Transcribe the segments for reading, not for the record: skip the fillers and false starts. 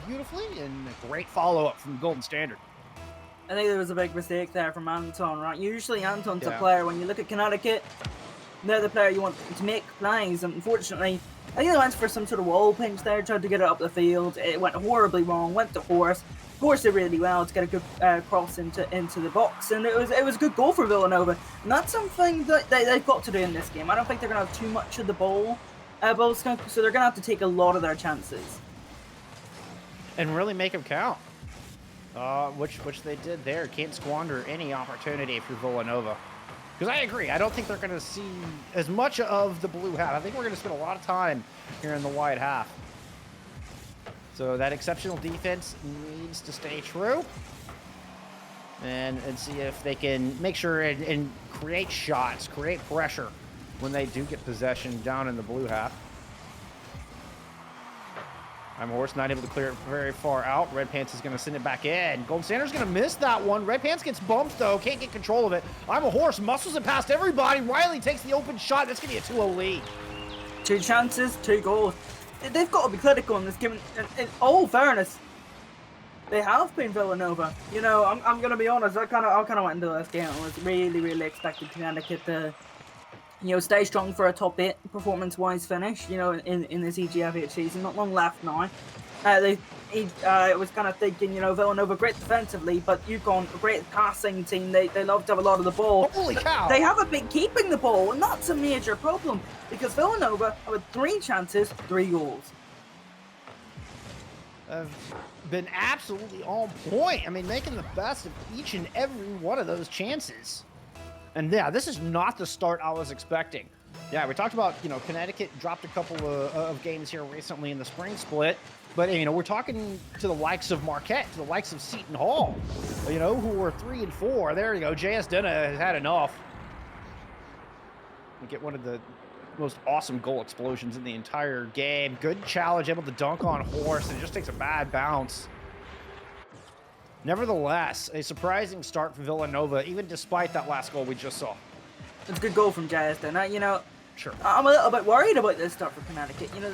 beautifully, and a great follow-up from Golden Standard. I think there was a big mistake there from Anton, right? Usually Anton's a Yeah. player, when you look at Connecticut, they're the player you want to make plays, and unfortunately, I think they went for some sort of wall pinch there, tried to get it up the field. It went horribly wrong, went to Horse. Horse did really well to get a good cross into the box, and it was a good goal for Villanova. And that's something that they've got to do in this game. I don't think they're going to have too much of the ball, so they're going to have to take a lot of their chances. And really make them count. Which they did there. Can't squander any opportunity for Villanova. Because I agree, I don't think they're going to see as much of the blue half. I think we're going to spend a lot of time here in the white half. So that exceptional defense needs to stay true. And see if they can make sure and create shots, create pressure when they do get possession down in the blue half. I'm Horse, not able to clear it very far out. Red Pants is going to send it back in. Golden Standard's going to miss that one. Red Pants gets bumped, though. Can't get control of it. I'm a Horse. Muscles it past everybody. Riley takes the open shot. That's going to be a 2-0 lead. 2 chances, 2 goals. They've got to be critical in this game. In all fairness, they have been Villanova. You know, I'm going to be honest. I kind of went into this game and was really expecting Connecticut to, you know, stay strong for a top 8 performance-wise finish, you know, in this EGFC season. Not long left now. I was kind of thinking, you know, Villanova great defensively, but UCONN a great passing team. They love to have a lot of the ball. Holy cow! They haven't been keeping the ball, and that's a major problem because Villanova have 3 chances, 3 goals. Have been absolutely on point. I mean, making the best of each and every one of those chances. And yeah, this is not the start I was expecting. Yeah, we talked about, you know, Connecticut dropped a couple of games here recently in the spring split. But, you know, we're talking to the likes of Marquette, to the likes of Seton Hall, you know, who were 3 and 4. There you go. J.S. Denna has had enough. We get one of the most awesome goal explosions in the entire game. Good challenge, able to dunk on Horse, and just takes a bad bounce. Nevertheless, a surprising start for Villanova, even despite that last goal we just saw. It's a good goal from J.S. Denna. You know, Sure. I'm a little bit worried about this start for Connecticut. You know,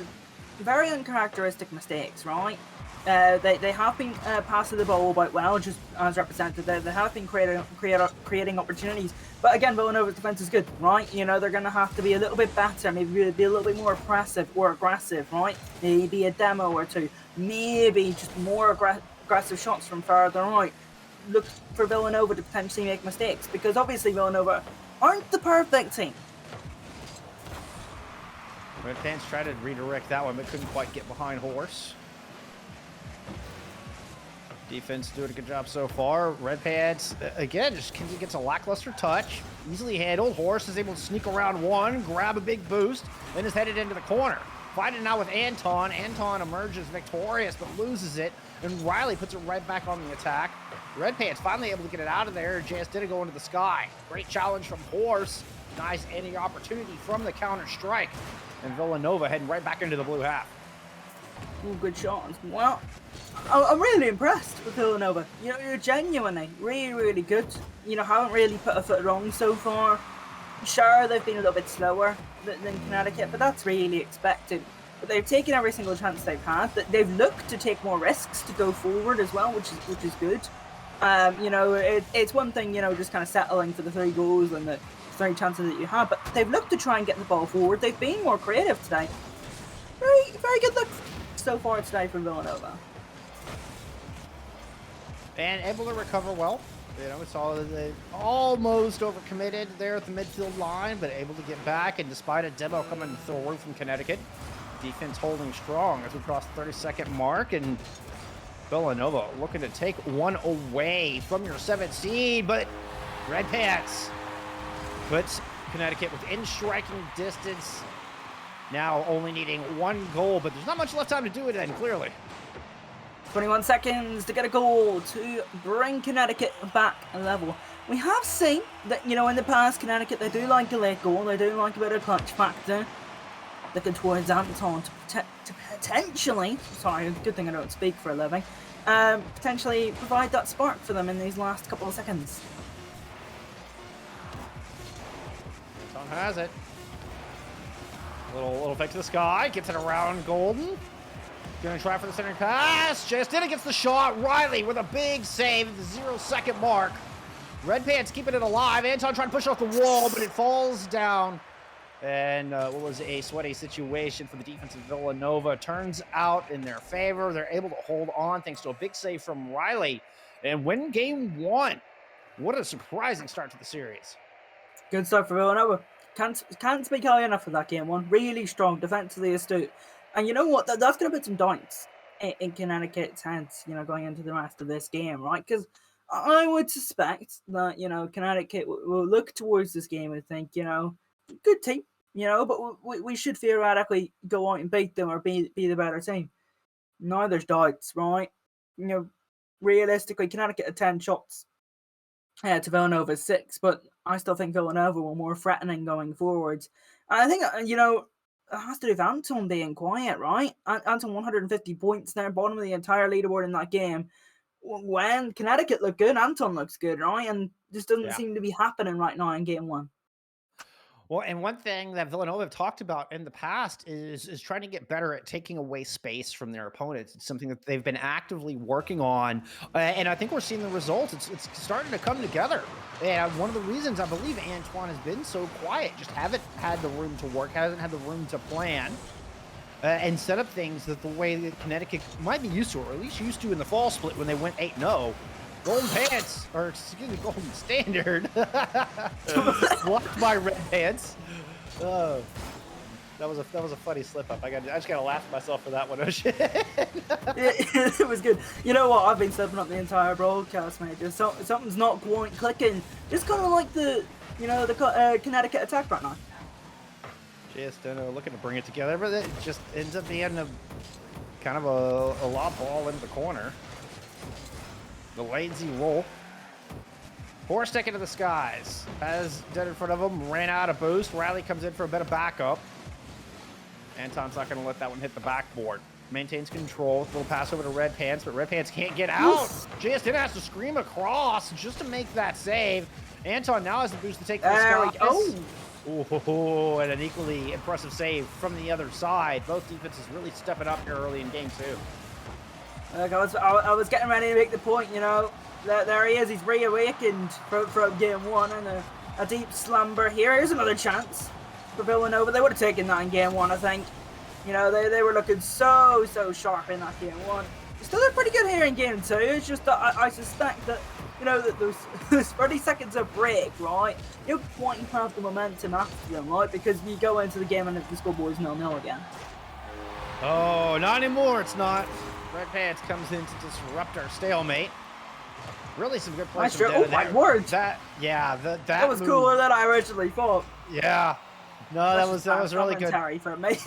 very uncharacteristic mistakes, right? They have been passing the ball about well, just as represented. They have been creating opportunities. But again, Villanova's defense is good, right? You know, they're going to have to be a little bit better, maybe be a little bit more oppressive or aggressive, right? Maybe a demo or 2. Maybe just more aggressive shots from further out. Look for Villanova to potentially make mistakes, because obviously Villanova aren't the perfect team. Red Pants tried to redirect that one, but couldn't quite get behind Horse. Defense doing a good job so far. Red Pants, again, just gets a lackluster touch. Easily handled. Horse is able to sneak around one, grab a big boost, then is headed into the corner. Fighting now with Anton. Anton emerges victorious, but loses it. And Riley puts it right back on the attack. Red Pants finally able to get it out of there. JS didn't go into the sky. Great challenge from Horse. Nice any opportunity from the counter strike. And Villanova heading right back into the blue half. Ooh, good shots. Well, I'm really impressed with Villanova. You know, you're genuinely really good. You know, haven't really put a foot wrong so far. Sure, they've been a little bit slower than Connecticut, but that's really expected. But they've taken every single chance they've had. They've looked to take more risks to go forward as well, which is good. You know, it's one thing, you know, just kind of settling for the 3 goals and the 3 chances that you have, but they've looked to try and get the ball forward. They've been more creative today. Very good look so far today from Villanova. And able to recover well. You know, it's all almost overcommitted there at the midfield line, but able to get back. And despite a demo coming through from Connecticut, defense holding strong as we cross the 30-second mark. And Villanova looking to take one away from your 7th seed, but Red Pants puts Connecticut within striking distance. Now only needing 1 goal, but there's not much left time to do it then, clearly. 21 seconds to get a goal to bring Connecticut back level. We have seen that, you know, in the past, Connecticut, they do like a late goal. They do like a bit of clutch factor. Looking towards Anton to potentially, sorry, good thing I don't speak for a living, potentially provide that spark for them in these last couple of seconds. Tom has it. Little fake to the sky, gets it around Golden. Gonna try for the center pass. Justin gets the shot. Riley with a big save at the 0-second mark. Red Pants keeping it alive. Anton trying to push off the wall, but it falls down. And what was a sweaty situation for the defense of Villanova. Turns out in their favor. They're able to hold on thanks to a big save from Riley and win game 1. What a surprising start to the series. Good stuff for Villanova. Can't speak high enough of that game 1. Really strong, defensively astute. And you know what? That's going to put some doubts in Connecticut's hands, going into the rest of this game, right? Because I would suspect that, Connecticut will look towards this game and think, good team, but we should theoretically go out and beat them or be the better team. Now there's doubts, right? Realistically, Connecticut had 10 shots to Villanova's 6, but I still think Villanova were more threatening going forwards. And I think, it has to do with Anton being quiet, right? Anton 150 points there, bottom of the entire leaderboard in that game. When Connecticut look good, Anton looks good, right? And this doesn't seem to be happening right now in game 1. Well, and one thing that Villanova have talked about in the past is trying to get better at taking away space from their opponents. It's something that they've been actively working on, and I think we're seeing the results. It's starting to come together. And one of the reasons I believe Antoine has been so quiet, just haven't had the room to work, hasn't had the room to plan and set up things that the way that Connecticut might be used to, or at least used to in the fall split when they went 8-0. Golden Pants, or excuse me, Golden Standard. Blocked by Red Pants. Oh, that was a funny slip up. I just gotta laugh at myself for that one. Oh shit. It was good. You know what? I've been slipping up the entire broadcast, mate. Something's not quite clicking. Just kind of like the Connecticut attack right now. Just looking to bring it together, but it just ends up being kind of a lob ball into the corner. The lazy roll. Four stick into the skies. Has dead in front of him. Ran out of boost. Riley comes in for a bit of backup. Anton's not going to let that one hit the backboard. Maintains control. Little pass over to Red Pants, but Red Pants can't get out. JSN has to scream across just to make that save. Anton now has the boost to take the sky. Oh, and an equally impressive save from the other side. Both defenses really stepping up here early in game 2. Look, I was getting ready to make the point, there he is, he's reawakened from game 1 and a deep slumber here. Here's another chance for Villanova. They would have taken that in game 1, I think. They were looking so sharp in that game 1. They still look pretty good here in game 2. It's just that I suspect that, that those 30 seconds of break, right, you quite have the momentum after them, right, because you go into the game and the scoreboard is 0-0 again. Oh, not anymore, it's not. Red Pants comes in to disrupt our stalemate. Really some good plays. Oh my word! That was move, cooler than I originally thought. Yeah. No, that was really good. For me.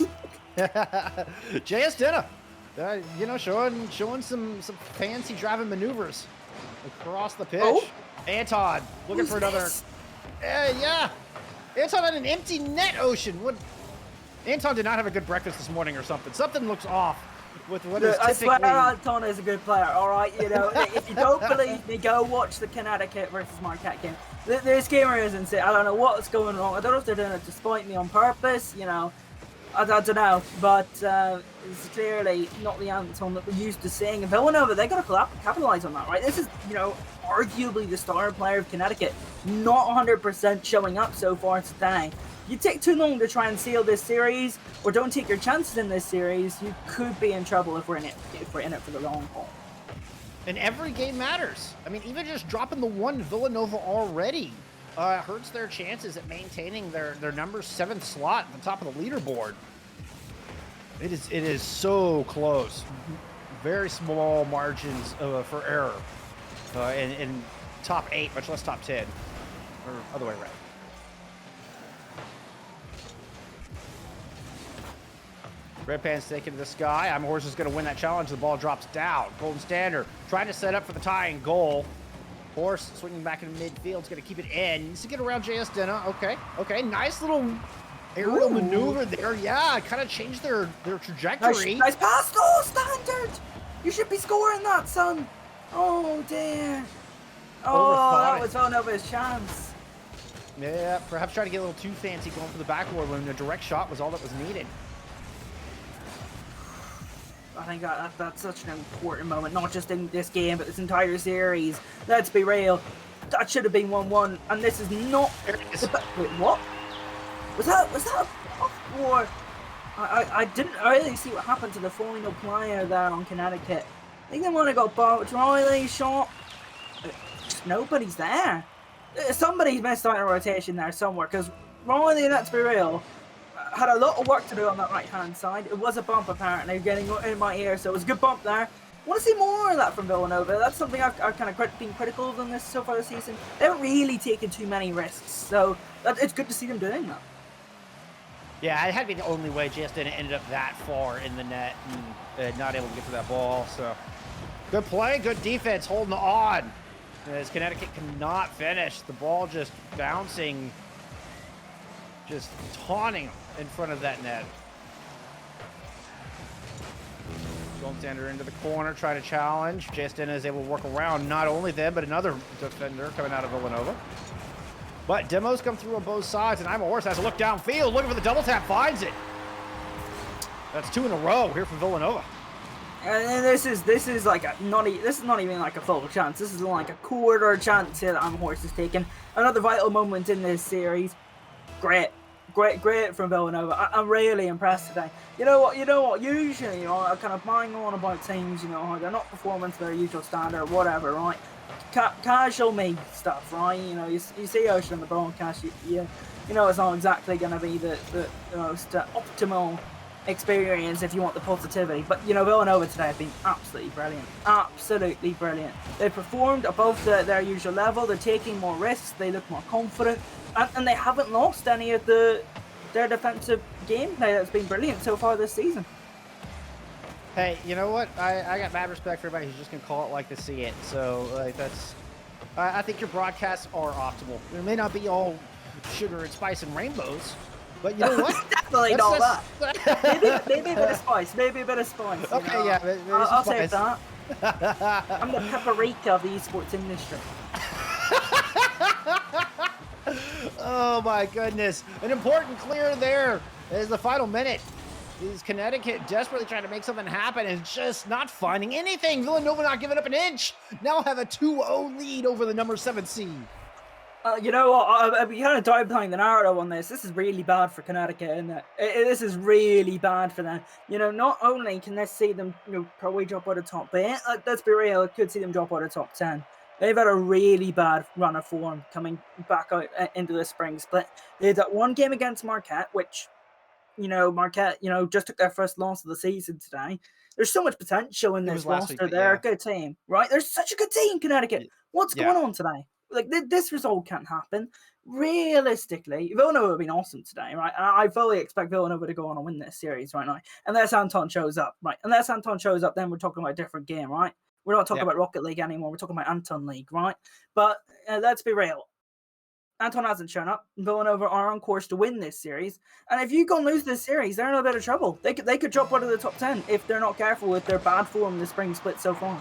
JS Dinner, showing some fancy driving maneuvers across the pitch. Oh. Anton looking for another. Yeah. Anton had an empty net ocean. Anton did not have a good breakfast this morning or something. Something looks off. With what is I swear Anton is a good player, alright? If you don't believe me, go watch the Connecticut versus Marquette game. This gamer isn't it. I don't know what's going wrong. I don't know if they're doing it to spite me on purpose, I don't know. But it's clearly not the Anton that we're used to seeing. And Villanova, they got to capitalize on that, right? This is, arguably the star player of Connecticut. Not 100% showing up so far today. You take too long to try and seal this series, or don't take your chances in this series, you could be in trouble if we're in it for the long haul. And every game matters. I mean, even just dropping the one Villanova already hurts their chances at maintaining their number 7th slot at the top of the leaderboard. It is so close. Very small margins for error in top 8, much less top 10, or other way around. Red Pants taking to the sky. I'm Horse is going to win that challenge. The ball drops down. Golden Standard trying to set up for the tying goal. Horse swinging back into midfield. It's going to keep it in. Needs to get around JS Denna. Okay. Nice little aerial maneuver there. Yeah, kind of changed their trajectory. Nice pass. Oh, Standard! You should be scoring that, son. Oh, dear. Oh, that was Villanova's chance. Yeah, perhaps trying to get a little too fancy going for the backboard when a direct shot was all that was needed. I think that's such an important moment, not just in this game, but this entire series. Let's be real. That should have been 1-1, and this is not. Wait, what? Was that a block? Or I didn't really see what happened to the final player there on Connecticut. I think they might have got bumped. Riley shot. Just nobody's there. Somebody's missed out in rotation there somewhere, because Riley, let's be real, had a lot of work to do on that right-hand side. It was a bump, apparently, getting in my ear, so it was a good bump there. I want to see more of that from Villanova. That's something I've kind of been critical of them this so far this season. They haven't really taken too many risks, so it's good to see them doing that. Yeah, it had to be the only way Justin ended up that far in the net and not able to get to that ball. So, good play, good defense, holding on. As Connecticut cannot finish. The ball just bouncing, just taunting in front of that net. Goaltender into the corner, trying to challenge. Justin is able to work around not only them, but another defender coming out of Villanova. But demos come through on both sides, and I'm a Horse has to look downfield, looking for the double tap, finds it. That's 2 in a row here from Villanova. And this is like this is not even like a full chance. This is like a quarter chance here that I'm Horse is taking. Another vital moment in this series. Great from Villanova. I'm really impressed today. You know what? Usually, I kind of bang on about teams. They're not performing to their usual standard, whatever, right? Casual me stuff, right? You see Ocean in the broadcast, you know it's not exactly going to be the most optimal experience if you want the positivity. But Villanova today have been absolutely brilliant. They've performed above their usual level. They're taking more risks. They look more confident, and they haven't lost any of their defensive gameplay. That's been brilliant so far this season. Hey, you know what? I got mad respect for everybody who's just gonna call it like they see it. So that's. I think your broadcasts are optimal. They may not be all sugar and spice and rainbows, but you know what? Definitely not that. maybe a bit of spice. Maybe a bit of spice. Okay, yeah. I'll take that. I'm the paprika of the esports industry. Oh my goodness! An important clear there is the final minute. Is Connecticut desperately trying to make something happen and just not finding anything. Villanova not giving up an inch. Now have a 2-0 lead over the number 7 seed. You know what? I've been kind of downplaying the narrative on this. This is really bad for Connecticut, isn't it? This is really bad for them. Not only can this see them probably drop out of top 8, let's be real, it could see them drop out of top 10. They've had a really bad run of form coming back out into the spring split. They had that one game against Marquette, which... Marquette, just took their first loss of the season today. There's so much potential in this roster. They're a good team, right? There's such a good team, Connecticut. What's going on today? Like, this result can't happen. Realistically, Villanova have been awesome today, right? And I fully expect Villanova to go on and win this series right now. Unless Anton shows up, right? Unless Anton shows up, then we're talking about a different game, right? We're not talking about Rocket League anymore. We're talking about Anton League, right? But let's be real. Anton hasn't shown up. Villanova are on course to win this series. And if UCONN lose this series, they're in a bit of trouble. They could drop out of the top 10 if they're not careful with their bad form in the spring split so far.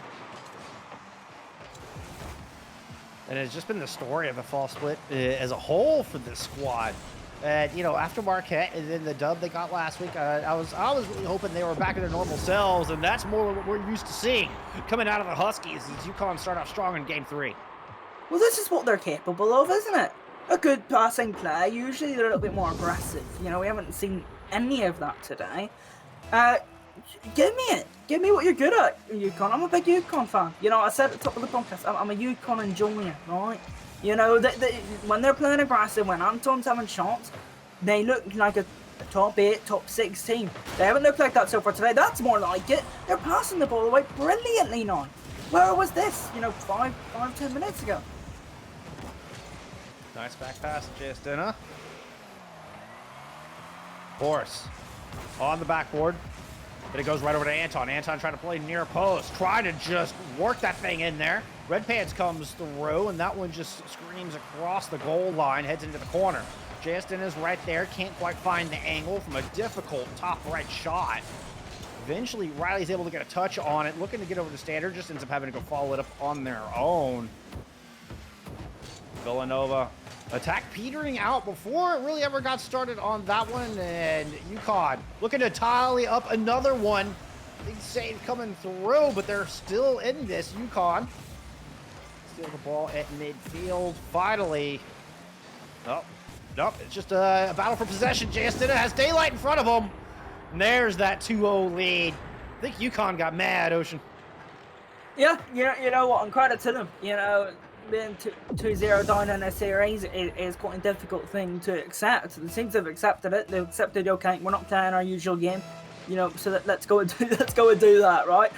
And it's just been the story of the fall split as a whole for this squad. And, after Marquette and then the dub they got last week, I was really hoping they were back in their normal selves, and that's more what we're used to seeing coming out of the Huskies as UConn start off strong in Game 3. Well, this is what they're capable of, isn't it? A good passing play. Usually they're a little bit more aggressive. We haven't seen any of that today. Give me it. Give me what you're good at, UConn. I'm a big UConn fan. I said at the top of the podcast, I'm a UConn enjoyer, right? When they're playing aggressive, when Anton's having shots, they look like a top 8, top 6 team. They haven't looked like that so far today. That's more like it. They're passing the ball away brilliantly now. Where was this, 5-10 minutes ago? Nice back pass, Justina. Horse on the backboard, but it goes right over to Anton. Anton trying to play near post, trying to just work that thing in there. Red Pants comes through, and that one just screams across the goal line, heads into the corner. Justin is right there, can't quite find the angle from a difficult top right shot. Eventually, Riley's able to get a touch on it, looking to get over to standard, just ends up having to go follow it up on their own. Villanova attack petering out before it really ever got started on that one, and UConn looking to tally up another one Big save coming through, but they're still in this. UCONN steal the ball at midfield. Finally. Oh, nope. It's just a battle for possession. JS has daylight in front of him. And there's that 2-0 lead. I think UConn got mad, Ocean. Yeah, you know what, and credit to them. You know, being 2-0 down in a series is quite a difficult thing to accept. They seem to have accepted it. They've accepted, okay, we're not playing our usual game, you know, so let's go and do that, right?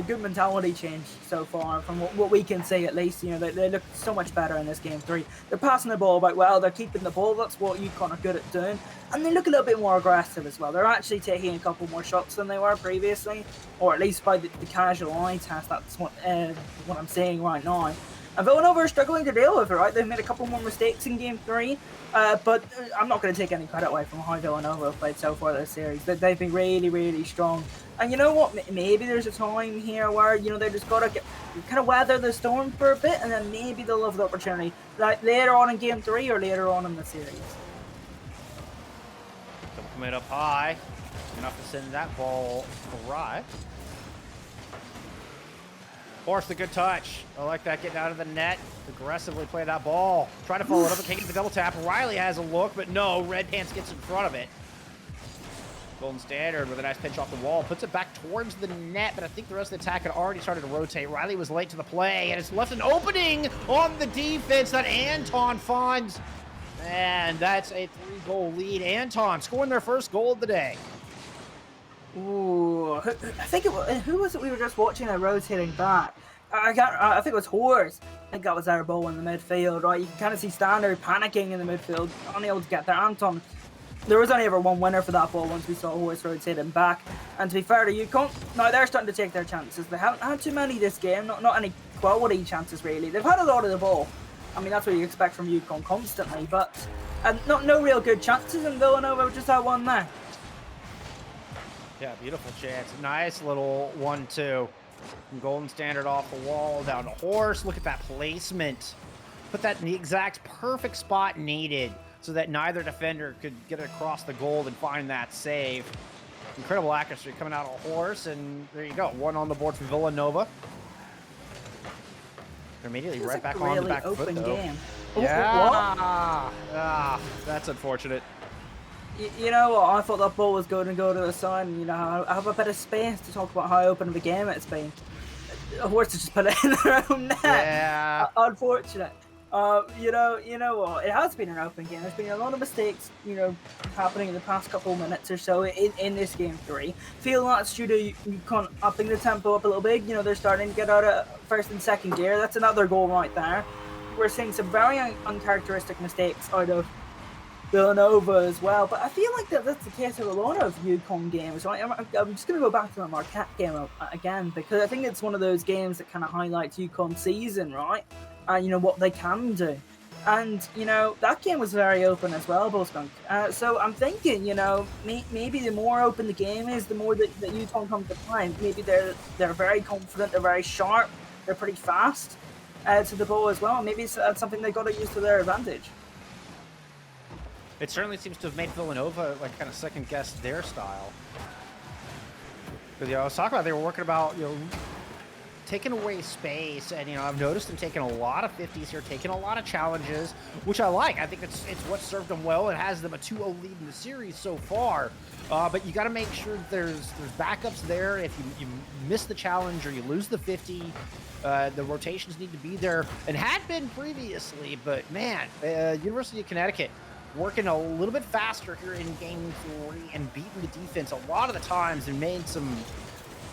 Good mentality change so far from what we can see, at least. You know, they look so much better in this game 3. They're passing the ball about well, they're keeping the ball, that's what UConn are good at doing, and they look a little bit more aggressive as well. They're actually taking a couple more shots than they were previously, or at least by the casual eye test, that's what I'm seeing right now. And Villanova are struggling to deal with it, right? They've made a couple more mistakes in game 3, but I'm not going to take any credit away from how Villanova have played so far this series. They've been really, really strong. And you know what? Maybe there's a time here where, you know, they just got to kind of weather the storm for a bit, and then maybe they'll have the opportunity, like later on in game 3 or later on in the series. Coming up high, enough to send that ball awry. Force the good touch. I like that, getting out of the net. Aggressively play that ball. Try to follow it up and can't get the double tap. Riley has a look, but no, Red Pants gets in front of it. Golden Standard with a nice pinch off the wall. Puts it back towards the net, but I think the rest of the attack had already started to rotate. Riley was late to the play, and it's left an opening on the defense that Anton finds. And that's a 3-goal lead. Anton scoring their first goal of the day. Ooh, I think it was, who was it we were just watching rotating back? I think it was Horse. I think that was our ball in the midfield, right? You can kind of see Standard panicking in the midfield, unable to get there. Anton, there was only ever one winner for that ball once we saw Horse rotating back. And to be fair to UConn, now they're starting to take their chances. They haven't had too many this game, not any quality chances really. They've had a lot of the ball. I mean, that's what you expect from UConn constantly, but no real good chances, and Villanova just had one there. Yeah, beautiful chance. Nice little 1-2. From Golden Standard off the wall, down to Horse. Look at that placement. Put that in the exact perfect spot needed so that neither defender could get across the goal and find that save. Incredible accuracy coming out of Horse, and there you go. 1 on the board for Villanova. They're immediately right back on the back foot, though. Game. Yeah. That's unfortunate. You know what? I thought that ball was going to go to the side, and, you know, I have a bit of space to talk about how open of a game it's been. Horse just put it in their own net. Yeah. Unfortunate. You know what? It has been an open game. There's been a lot of mistakes, you know, happening in the past couple of minutes or so in this game 3. Feel that's due to UConn upping the tempo up a little bit. You know, they're starting to get out of first and second gear. That's another goal right there. We're seeing some very uncharacteristic mistakes out of Villanova as well, but I feel like that's the case of a lot of UConn games, right? I'm just going to go back to the Marquette game again, because I think it's one of those games that kind of highlights UConn's season, right? And, you know, what they can do. And, you know, that game was very open as well, Bullskunk. So I'm thinking, you know, maybe the more open the game is, the more that UConn comes to play. Maybe they're very confident, they're very sharp, they're pretty fast to the ball as well. Maybe that's something they've got to use to their advantage. It certainly seems to have made Villanova like kind of second guess their style. Because, you know, I was talking about they were working about, you know, taking away space, and, you know, I've noticed them taking a lot of 50s here, taking a lot of challenges, which I like. I think it's what served them well. It has them a 2-0 lead in the series so far. But you got to make sure there's backups there. If you miss the challenge or you lose the 50, the rotations need to be there, and had been previously. But man, University of Connecticut working a little bit faster here in game 3 and beating the defense a lot of the times, and made some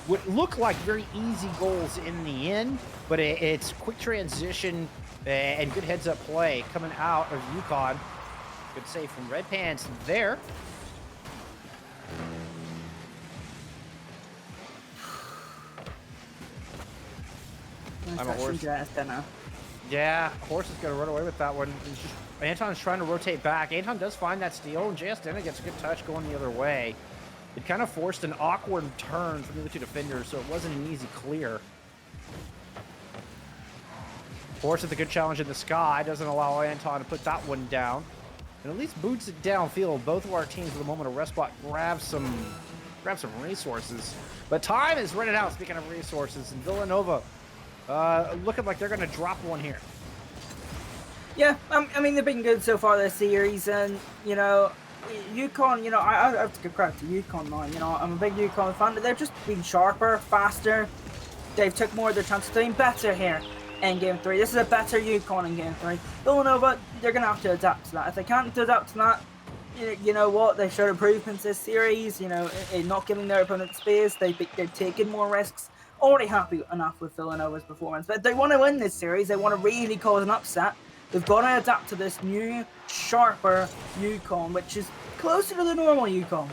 what look like very easy goals in the end, but it's quick transition and good heads-up play coming out of UConn. Good save from Red Pants there. I'm a Horse. Yeah, Horse is going to run away with that one. Anton's trying to rotate back. Anton does find that steal, and JS Denna gets a good touch going the other way. It kind of forced an awkward turn from the other two defenders, so it wasn't an easy clear. Horse with a good challenge in the sky, doesn't allow Anton to put that one down. And at least boots it downfield. Both of our teams with a moment of rest spot grab some grab some resources. But time is running out, speaking of resources, and Villanova looking like they're going to drop one here. Yeah, I mean, they've been good so far this series, and, you know, UCONN, you know, I have to give credit to UCONN now. You know, I'm a big UCONN fan. They're just being sharper, faster. They've took more of their chances, doing better here in Game 3. This is a better UCONN in Game 3. Villanova, they're going to have to adapt to that. If they can't adapt to that, you know what? They've showed improvements this series, you know, in not giving their opponent space. They've taken more risks. Already happy enough with Villanova's performance. But if they want to win this series, they want to really cause an upset, they've got to adapt to this new, sharper UCONN, which is closer to the normal UCONN.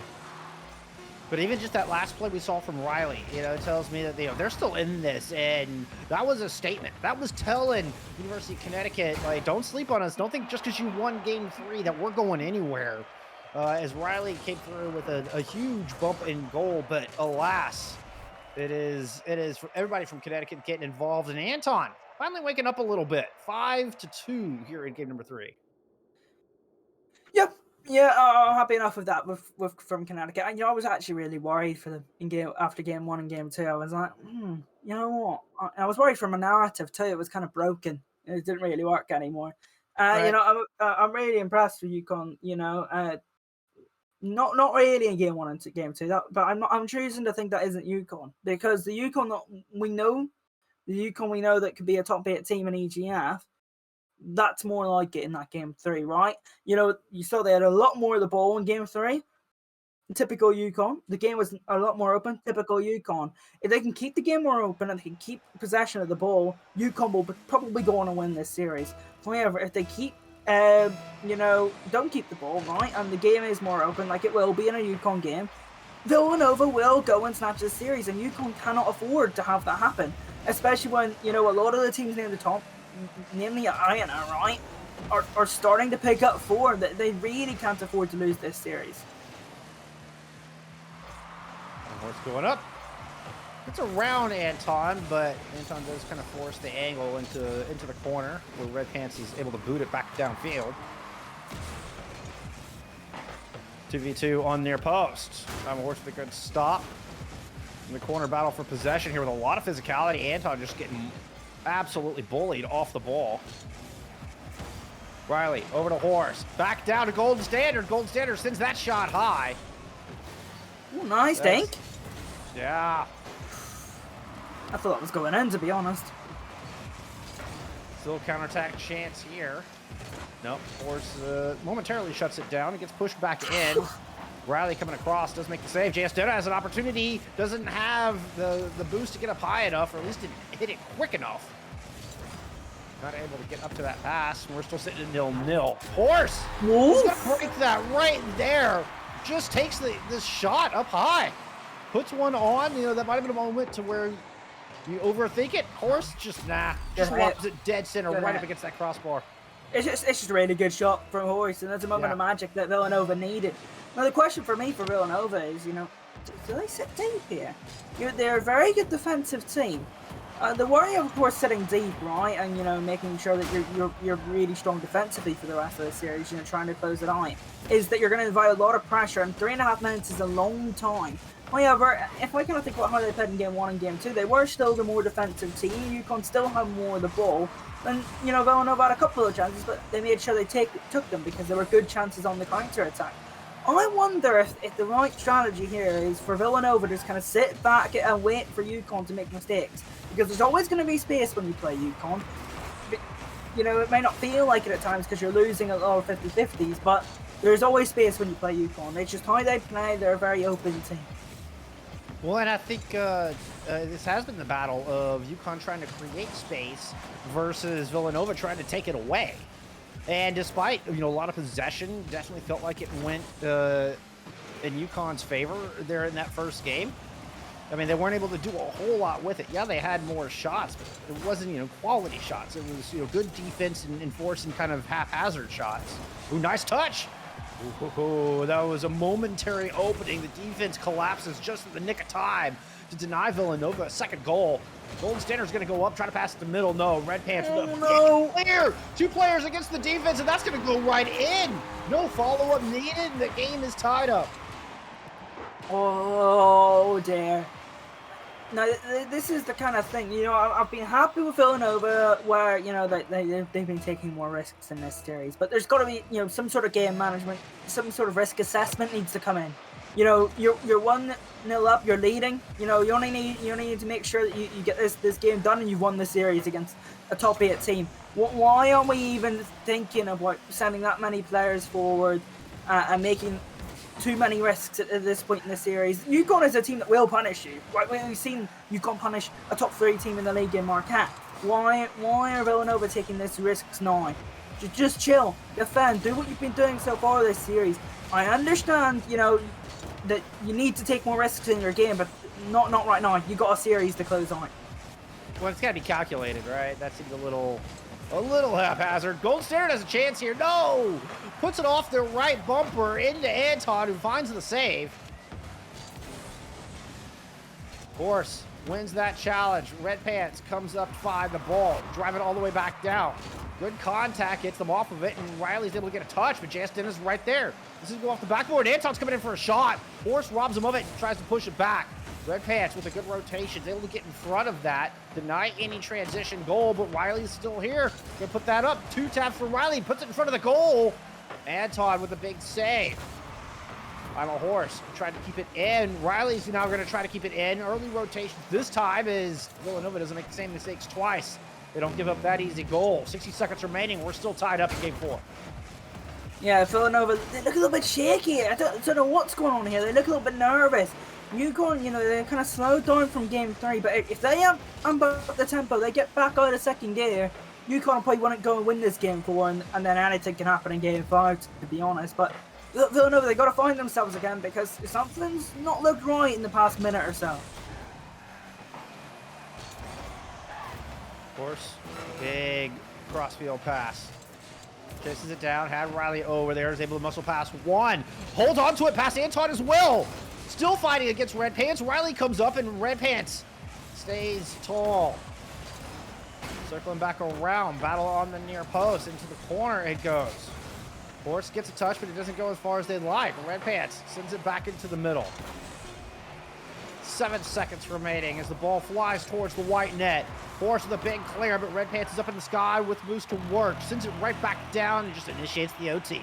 But even just that last play we saw from Riley, you know, it tells me that, you know, they're still in this, and that was a statement. That was telling University of Connecticut, like, don't sleep on us. Don't think just because you won Game 3 that we're going anywhere. As Riley came through with a huge bump in goal, but alas, it is for everybody from Connecticut getting involved, and Anton finally waking up a little bit. 5-2 here in Game number 3. Yeah, I'm happy enough with that from Connecticut. And, you know, I was actually really worried for them after Game 1 and Game 2. I was like, you know what? I was worried from a narrative too. It was kind of broken. It didn't really work anymore. Right. You know, I'm really impressed with UCONN. You know, not really in Game 1 and Game 2. But I'm choosing to think that isn't UCONN, because the UCONN that we know, that could be a top 8 team in EGF. That's more like it in that Game 3, right? You know, you saw they had a lot more of the ball in Game 3. Typical UCONN. The game was a lot more open. Typical UCONN. If they can keep the game more open and they can keep possession of the ball, UCONN will probably go on and win this series. However, if they keep, you know, don't keep the ball, right, and the game is more open, like it will be in a UCONN game, Villanova will go and snatch this series, and UCONN cannot afford to have that happen. Especially when, you know, a lot of the teams near the top, namely Iona, right, are starting to pick up form. That they really can't afford to lose this series. Horse going up. It's around Anton, but Anton does kind of force the angle into the corner, where Red Pants is able to boot it back downfield. 2v2 on near post. Horse with a good stop. In the corner battle for possession here with a lot of physicality. Anton just getting absolutely bullied off the ball. Riley over to Horse. Back down to Golden Standard. Golden Standard sends that shot high. Ooh, nice, Dink. Yeah. I thought that was going in, to be honest. Still counterattack chance here. Nope. Horse momentarily shuts it down. It gets pushed back in. Riley coming across, does make the save. JS Dota has an opportunity, doesn't have the boost to get up high enough, or at least didn't hit it quick enough. Not able to get up to that pass. We're still sitting at 0-0. Horse! He's gonna break that right there. Just takes this shot up high. Puts one on. You know, that might have been a moment to where you overthink it. Horse, just nah. Just lobs it dead center right up against that crossbar. It's just a really good shot from Horse, and that's a moment of magic that Villanova needed. Now, the question for me for Villanova is, you know, do they sit deep here? They're a very good defensive team. The worry, of course, sitting deep, right, and, you know, making sure that you're really strong defensively for the rest of the series, you know, trying to close it out, is that you're going to invite a lot of pressure, and 3.5 minutes is a long time. However, if I kind of think about how they played in Game 1 and Game 2, they were still the more defensive team. UCONN still have more of the ball. And, you know, Villanova had a couple of chances, but they made sure they took them because there were good chances on the counter-attack. I wonder if the right strategy here is for Villanova to just kind of sit back and wait for UCONN to make mistakes. Because there's always going to be space when you play UCONN. You know, it may not feel like it at times because you're losing a lot of 50-50s, but there's always space when you play UCONN. It's just how they play. They're a very open team. Well, and I think this has been the battle of UConn trying to create space versus Villanova trying to take it away. And despite, you know, a lot of possession, definitely felt like it went in UConn's favor there in that first game. I mean, they weren't able to do a whole lot with it. Yeah, they had more shots, but it wasn't, you know, quality shots. It was, you know, good defense and forcing kind of haphazard shots. Ooh, nice touch. Ooh, that was a momentary opening. The defense collapses just in the nick of time to deny Villanova a second goal. Golden Standard's going to go up, try to pass it to the middle. No, Red Pants with a clear. 2 players against the defense, and that's going to go right in. No follow-up needed. The game is tied up. Oh dear. Now, this is the kind of thing, I've been happy with Villanova where, they've been taking more risks in this series. But there's got to be, some sort of game management, some sort of risk assessment needs to come in. You're 1-0 up, you're leading. You only need to make sure that you get this game done and you've won the series against a top 8 team. Why aren't we even thinking about sending that many players forward and making too many risks at this point in the series? UCONN is a team that will punish you. Right, we've seen UCONN punish a top 3 team in the league in Marquette. Why are Villanova taking this risks now? Just chill, defend, do what you've been doing so far this series. I understand, that you need to take more risks in your game, but not right now. You got a series to close on. Well, it's got to be calculated, right? That seems a little haphazard. Gold Standard has a chance here. No! Puts it off their right bumper into Anton, who finds the save. Horse wins that challenge. Red Pants comes up 5, the ball, drive it all the way back down. Good contact, gets them off of it, and Riley's able to get a touch, but Justin is right there. This is go off the backboard. Anton's coming in for a shot. Horse robs him of it and tries to push it back. Red Pants with a good rotation is able to get in front of that, deny any transition goal, but Riley's still here. Gonna put that up. 2 taps for Riley, puts it in front of the goal. Anton with a big save. Final Horse tried to keep it in. Riley's now going to try to keep it in. Early rotation this time is Villanova doesn't make the same mistakes twice. They don't give up that easy goal. 60 seconds remaining. We're still tied up in game 4. Yeah, Villanova, they look a little bit shaky. I don't know what's going on here. They look a little bit nervous. UConn, they kind of slowed down from game 3, but if they amp up the tempo, they get back out of second gear, UConn probably wouldn't go and win this game 4, and then anything can happen in game 5, to be honest. But Villanova, they got to find themselves again because something's not looked right in the past minute or so. Horse, big crossfield pass. Chases it down, had Riley over there, is able to muscle pass 1. Hold on to it, past Anton as well. Still fighting against Red Pants. Riley comes up and Red Pants stays tall. Circling back around, battle on the near post, into the corner it goes. Horse gets a touch, but it doesn't go as far as they'd like. Red Pants sends it back into the middle. 7 seconds remaining as the ball flies towards the white net. Horse with a big clear, but Red Pants is up in the sky with moves to work. Sends it right back down and just initiates the OT.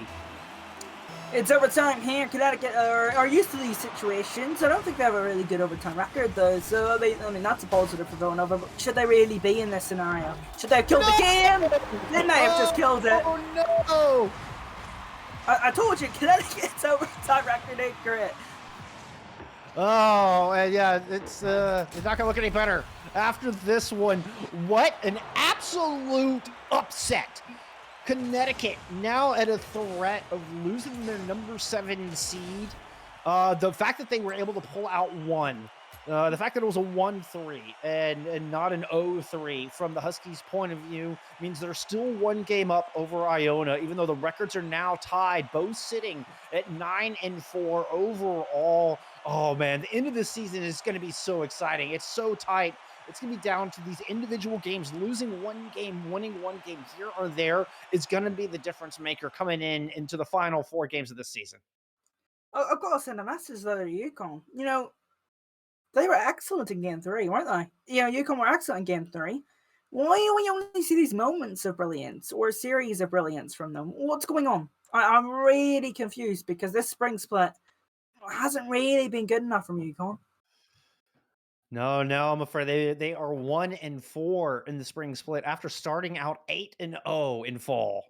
It's overtime here. Connecticut are used to these situations. I don't think they have a really good overtime record, though. So, I mean that's a positive for Villanova. But should they really be in this scenario? Should they have killed the game? Didn't they have just killed it? Oh, no! I told you, Connecticut's overtime record ain't great. Oh, and yeah, it's not going to look any better after this one. What an absolute upset. Connecticut now at a threat of losing their number 7 seed. The fact that they were able to pull out 1. The fact that it was a 1-3 and not an 0-3 from the Huskies' point of view means they're still 1 game up over Iona, even though the records are now tied, both sitting at 9-4 overall. Oh man, the end of the season is going to be so exciting. It's so tight. It's going to be down to these individual games. Losing 1 game, winning 1 game here or there is going to be the difference maker coming into the final 4 games of this season. I've got to send a message though to UConn. They were excellent in game 3, weren't they? UConn were excellent in game 3. Why do we only see these moments of brilliance or a series of brilliance from them? What's going on? I'm really confused because this spring split hasn't really been good enough from UConn. No, I'm afraid they are 1-4 in the spring split after starting out 8-0 in fall.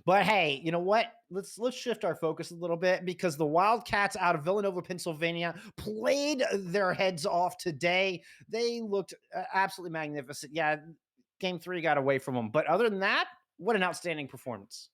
But hey, you know what? Let's shift our focus a little bit because the Wildcats out of Villanova, Pennsylvania played their heads off today. They looked absolutely magnificent. Yeah, game 3 got away from them. But other than that, what an outstanding performance.